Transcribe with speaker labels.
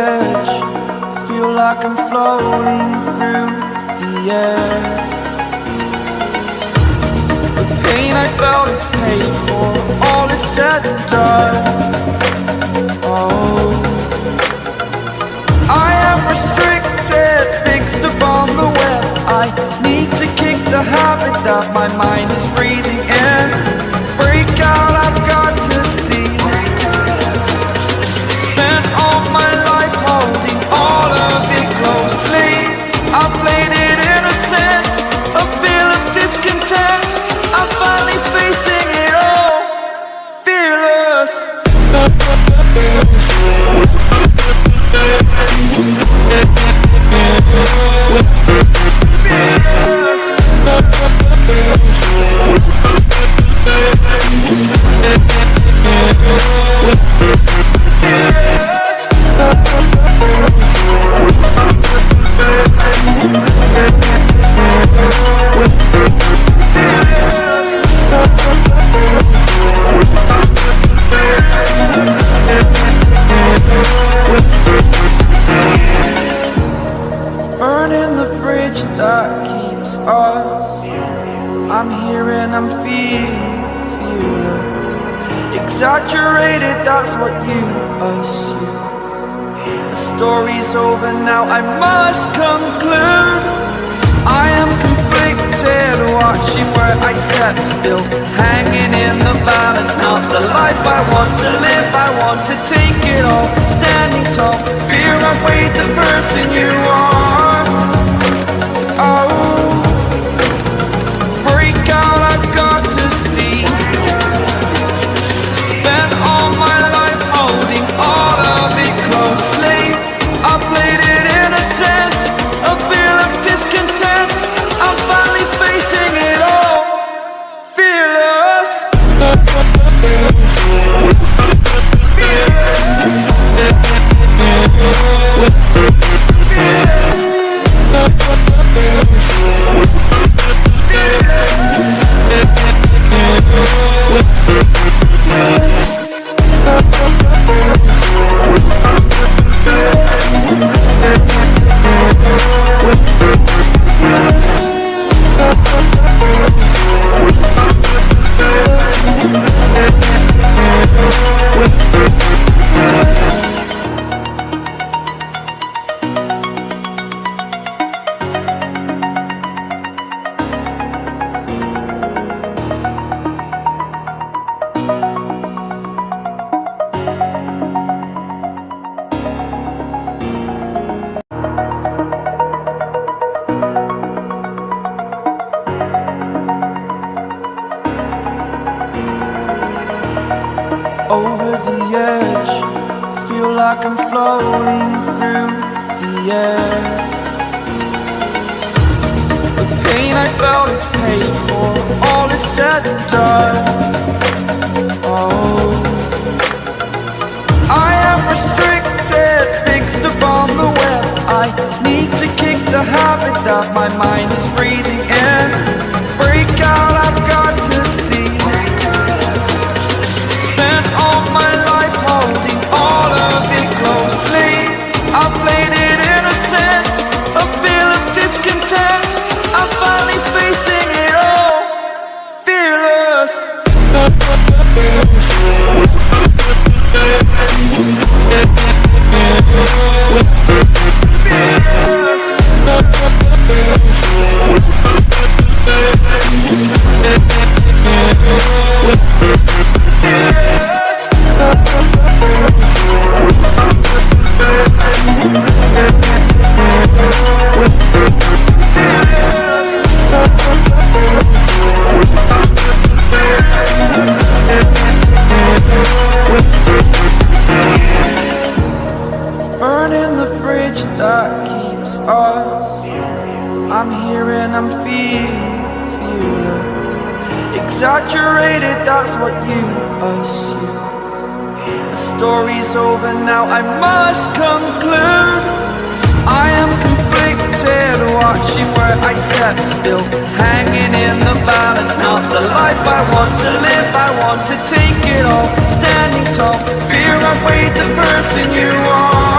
Speaker 1: edge, feel like I'm floating through the air. The pain I felt is paid for, all is said and done. Oh, I am restricted, fixed upon the web. I need to kick the habit that my mind is breathing in. Break out, I've got to see. Spent all my life holding all of it closely. I played it innocent, a feel of discontent. I'm finally facing it all, fearless. Burning the bridge that keeps us. I'm here and I'm feeling exaggerated, that's what you assume. The story's over now, I must conclude. I am conflicted, watching where I step still, hanging in the balance. Not the life I want to live, I want to take it all. Standing tall, fear I weighed the person you are. Oh, break out, I've got to see. Spent all my life holding all of it closely. I played it innocent, a feel of discontent. I'm finally facing it all, fearless. Over the edge, feel like I'm floating through the air. The pain I felt is paid for, all is said and done. Oh, I am restricted, fixed upon the web. I need to kick the habit that my mind is breathing in. Break out, I've got to see. Spent all my life holding all of it closely. I played it innocent, a feel of discontent. I'm finally facing it all, fearless. Burning the bridge that keeps us. I'm here and I'm feeling exaggerated, that's what you assume. The story's over now, I must conclude. I am conflicted, watching where I step still, hanging in the balance. Not the life I want to live, I want to take it all. Standing tall, fear I weighed the person you are.